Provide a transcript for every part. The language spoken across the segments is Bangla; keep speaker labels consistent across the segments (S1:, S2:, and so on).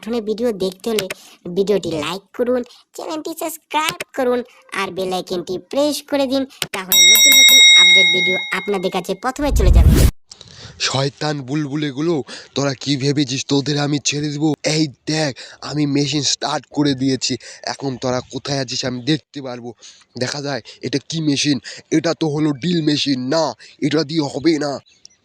S1: ধরনের ভিডিও দেখতে হলে ভিডিওটি লাইক করুন, চ্যানেলটি সাবস্ক্রাইব করুন আর বেল আইকনটি প্রেস করে দিন। তাহলে নতুন নতুন আপডেট ভিডিও আপনাদের কাছে প্রথমে চলে যাবে।
S2: শয়তান বুলবুলেগুলো, তোরা কি ভেবেছিস তোদের আমি ছেড়ে দিব? এই দেখ, আমি মেশিন স্টার্ট করে দিয়েছি। এখন তোরা কোথায় আছিস আমি দেখতে পারবো। দেখা যায় এটা কি মেশিন। এটা তো হলো ড্রিল মেশিন না, এটা দিয়ে হবে না।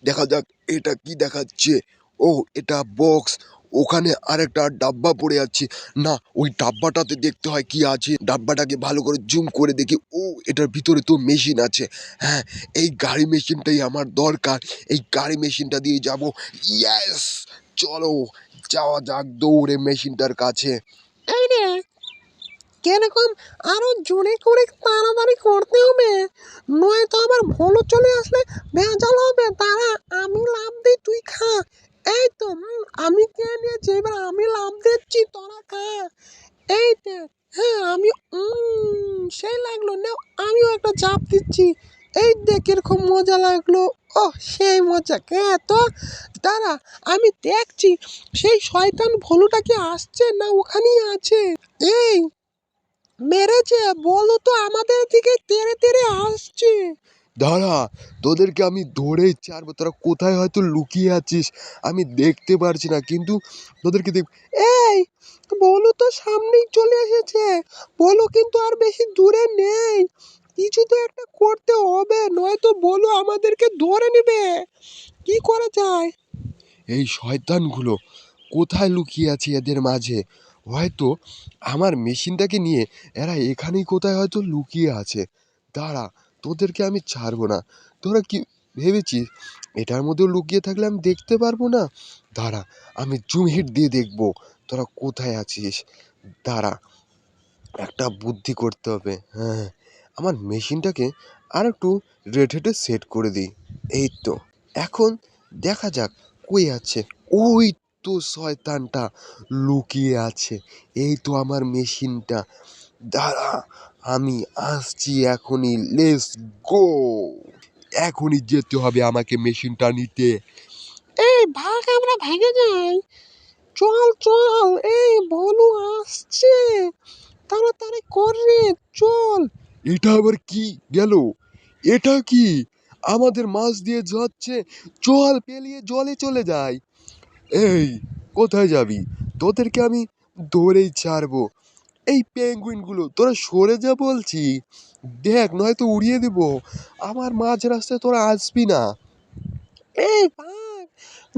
S2: দেখা যাক এটা কি দেখাচ্ছে। ও, এটা বক্স। ওখানে আরেকটা ডাব্বা পড়ে আছে। না, ওই ডাব্বাটাতে দেখতে হয় কি আছে। ডাব্বাটাকে ভালো করে জুম করে দেখি। ও, এটার ভিতরে তো মেশিন আছে। হ্যাঁ, এই গাড়ি মেশিনটাই আমার দরকার। এই গাড়ি মেশিনটা দিয়ে যাব। ইয়েস, চলো যাওয়া যাক দৌড়ে মেশিনটার কাছে।
S3: এই রে, কিরকম আরো জোরে করে তাড়াতাড়ি করতে হবে, নয়তো আবার ভুলো চলে আসলে ভেজাল হবে। তারা আমি লাভ দিই, তুই খা। এই তো আমি কে নিয়েছি, এবার আমি লাভ দিচ্ছি, তোরা খা। এই দেখ, হ্যাঁ আমি সেই লাগলো না, আমিও একটা চাপ দিচ্ছি। এই দেখ কিরকম মজা লাগলো। ও, সেই মজা কে তো। দাঁড়া, আমি দেখছি সেই শয়তান ভলুটা কি আসছে না ওখানেই আছে। এই মেরেছে, বলো তো আমাদের দিকে তেড়ে তেড়ে আসছে।
S2: দাঁড়া, তোদেরকে আমি ধরেই ছাড়বো। তোরা কোথায় হয়তো লুকিয়ে আছিস, আমি দেখতে পারছি না, কিন্তু তোদেরকে দেখ।
S3: এই বলু তো সামনেই চলে এসেছে, বলু কিন্তু আর বেশি দূরে নেই। কিছু তো একটা করতে হবে, নয়তো বলু আমাদেরকে ধরে নেবে। কি করা যায়?
S2: এই শয়তানগুলো কোথায় লুকিয়ে আছে, এদের মাঝে হয়তো আমার মেশিনটাকে নিয়ে এরা এখানেই কোথায় হয়তো লুকিয়ে আছে। দাঁড়া, তোদেরকে আমি ছাড়বো না। তোরা কি ভেবেছিস এটার মধ্যে লুকিয়ে থাকলে আমি দেখতে পারবো না? দাঁড়া, আমি জুম হিট দিয়ে দেখবো তোরা কোথায় আছিস। দাঁড়া, একটা বুদ্ধি করতে হবে। হ্যাঁ, আমার মেশিনটাকে আর একটু রেড হেডে সেট করে দিই। এই তো, এখন দেখা যাক কই আছে। ওই তো শয়তানটা লুকিয়ে আছে। এই তো আমার মেশিনটা। দাঁড়া, আমি আসছি এখনই। Let's go. এখনই যেতে হবে আমাকে মেশিনটা নিতে।
S3: এই ভাগ, আমরা ভেগে যাই। চল চল, এই বলু আসছে, তাড়াতাড়ি কর রে, চল।
S2: এটা আবার কি গেল? এটা কি আমাদের মাছ দিয়ে যাচ্ছে? চল পেলিয়ে জলে চলে যাই। এই, কোথায় যাবি? তোদেরকে আমি ধরেই ছাড়বো। এই পেঙ্গুইনগুলো, তোরা সরে যা বলছি। দেখ, নয়তো উড়িয়ে দেব। আমার মাঝ রাস্তায় তোরা আসবি না।
S3: এই ভাগ,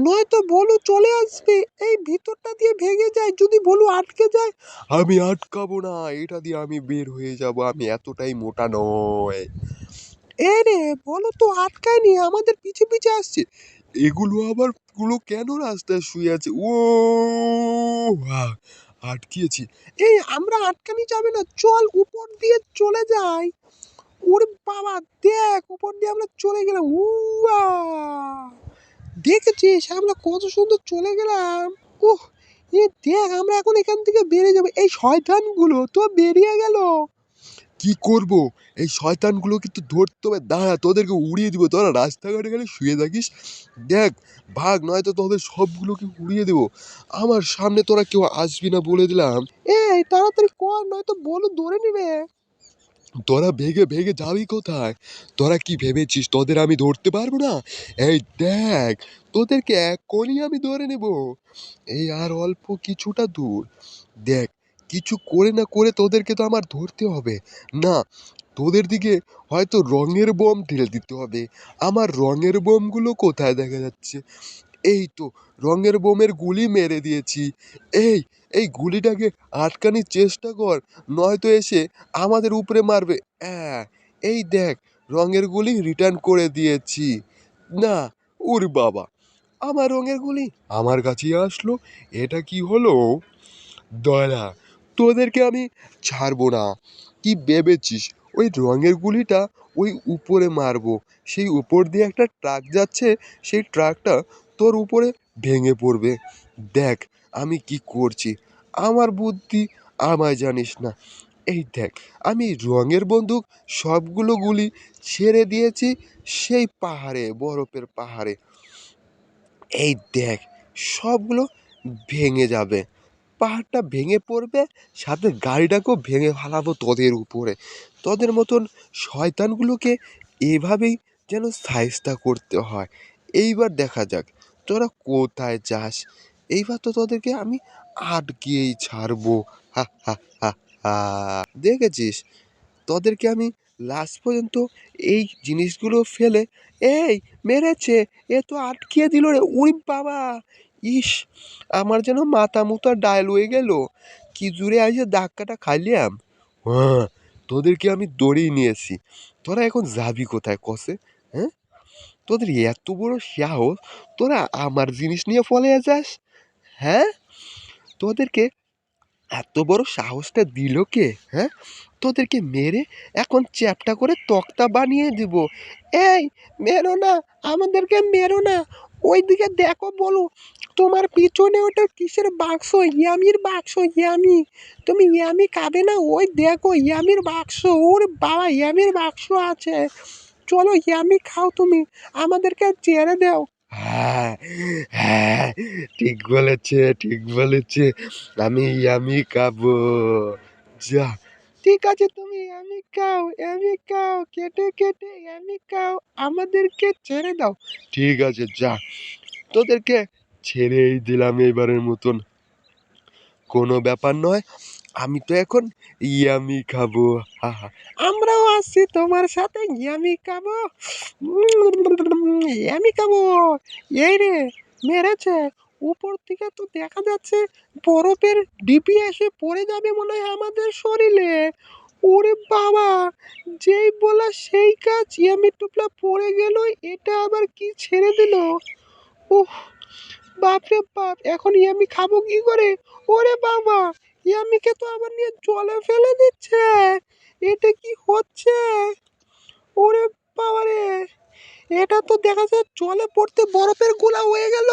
S3: নয়তো বলু চলে আসবে। এই ভিতরটা দিয়ে ভেগে যায়, যদি বলু আটকে যায়।
S2: আমি আটকাবো না, এটা দিয়ে আমি বের হয়ে যাব। আমি এতটাই মোটা নয়।
S3: এ রে, বলো তো আটকায়নি, আমাদের পিছে পিছে আসছে।
S2: এগুলো আবার কেন রাস্তায় শুয়ে আছে? ও বাহ, আটকিয়েছি।
S3: এই আমরা আটকানি যাবে না, চল উপর দিয়ে চলে যাই। ওরে বাবা, দেখ উপর দিয়ে আমরা চলে গেলাম। উয়া, দেখেছিস আমরা কত সুন্দর চলে গেলাম। উহ, এ দেখ, আমরা এখন এখান থেকে বেরিয়ে যাবো। এই শয়তানগুলো তো বেরিয়ে গেল।
S2: কি করব? এই শয়তানগুলোকে তো ধরতে হবে। দাঁড়া, তোদেরকে উড়িয়ে দিব। তোরা রাস্তাঘাটে গেলে শুয়ে থাকিস। দেখ, ভাগ, নয়তো তোদের সবগুলোকে উড়িয়ে দেবো। আমার সামনে তোরা কেউ আসবি না বলে দিলাম।
S3: এই তাড়াতাড়ি কর, নয়তো বলু ধরে নিবে।
S2: তোরা ভেগে ভেগে যাবি কোথায়? তোরা কি ভেবেছিস তোদের আমি ধরতে পারবো না? এই দেখ, তোদেরকে এখনই আমি ধরে নেব। এই আর অল্প কিছুটা দূর। দেখ, কিছু করে না করে তোদেরকে তো আমার ধরতে হবে। না, তোদের দিকে হয়তো রঙের বোম ঢেলে দিতে হবে। আমার রঙের বোমগুলো কোথায় দেখা যাচ্ছে? এই তো, রঙের বোমের গুলি মেরে দিয়েছি। এই, এই গুলিটাকে আটকানোর চেষ্টা কর, নয়তো এসে আমাদের উপরে মারবে। হ্যাঁ, এই দেখ, রঙের গুলি রিটার্ন করে দিয়েছি। না, ওরে বাবা, আমার রঙের গুলি আমার কাছেই আসলো। এটা কি হলো? দয়া, তোদেরকে আমি ছাড়বো না। কি ভেবেছিস ওই রঙের গুলিটা ওই উপরে মারবো? সেই উপর দিয়ে একটা ট্রাক যাচ্ছে, সেই ট্রাকটা তোর উপরে ভেঙে পড়বে। দেখ আমি কি করছি। আমার বুদ্ধি আমায় জানিস না। এই দেখ, আমি রঙের বন্দুক সবগুলো গুলি ছেড়ে দিয়েছি সেই পাহাড়ে, বরফের পাহাড়ে। এই দেখ, সবগুলো ভেঙে যাবে। পাহাড়টা ভেঙে পড়বে, সাথে গাড়িটাকেও ভেঙে ফেলাবো তোদের উপরে। তোদের মতন শয়তানগুলোকে এভাবেই যেন শায়েস্তা করতে হয়। এইবার দেখা যাক তোরা কোথায় যাস। এইবার তো তোদেরকে আমি আটকিয়েই ছাড়বো। হা হা হা হা। দেখেছিস, তোদেরকে আমি লাস্ট পর্যন্ত এই জিনিসগুলো ফেলে, এই মেরেছে, এ তো আটকিয়ে দিল রে, উই বাবা! ইস, আমার যেন মাথা মুথা ডায়ল হয়ে গেল, কি জুড়ে আইসে ধাক্কাটা খাইলাম। হ্যাঁ, তোদেরকে আমি দৌড়েই নিয়েছি। তোরা এখন যাবি কোথায় কসে? হ্যাঁ, তোদের এত বড় সাহস, তোরা আমার জিনিস নিয়ে পলাইয়া যাস? হ্যাঁ, তোদেরকে এত বড় সাহসটা দিল কে? হ্যাঁ, তোদেরকে মেরে এখন চ্যাপ্টা করে তক্তা বানিয়ে দিব। এই, মেরো না, আমাদেরকে মেরো না। ওইদিকে দেখো বলো, তোমার পিছনে ওটা কিসের বাক্স? ইয়ামির বাক্স, ইয়ামি। তুমি ইয়ামি খাবে না? ওই দেখো ইয়ামির বাক্স। ওরে বাবা, ইয়ামির বাক্স আছে। চলো ইয়ামি খাও তুমি, আমাদেরকে ছেড়ে দাও। হ্যাঁ, হ্যাঁ, ঠিক বলেছে, ঠিক বলেছে, আমি ইয়ামি খাবো। যা, ঠিক আছে, তুমি ইয়ামি খাও, ইয়ামি খাও, কেটে কেটে ইয়ামি খাও, আমাদেরকে ছেড়ে দাও। ঠিক আছে, যা, তোদেরকে ছেড়েই দিলাম এবারের মতন। কোনো ব্যাপার নয়, আমি তো এখন ইয়ামি খাবো। হা হা। আমরাও আসছি তোমার সাথে ইয়ামি খাবো। ইয়ামি খাবো। এই রে, মেরেছে। উপর থেকে তো দেখা যাচ্ছে বরফের ডিপি এসে পড়ে যাবে মনে হয় আমাদের শরীরে। ওরে বাবা, যেই বলা সেই কাজ, ইয়ামি টুপলা পড়ে গেল। এটা আবার কি ছেড়ে দিল! উফ, বাপরে বাপ, এখন ইয়ামি খাবো কি করে? ওরে বাবা, ইয়ামিকে তো আবার নিয়ে জলে ফেলে দিচ্ছে। এটা কি হচ্ছে? ওরে বাবা রে, এটা তো দেখা যায় জলে পড়তে বরফের গোলা হয়ে গেল।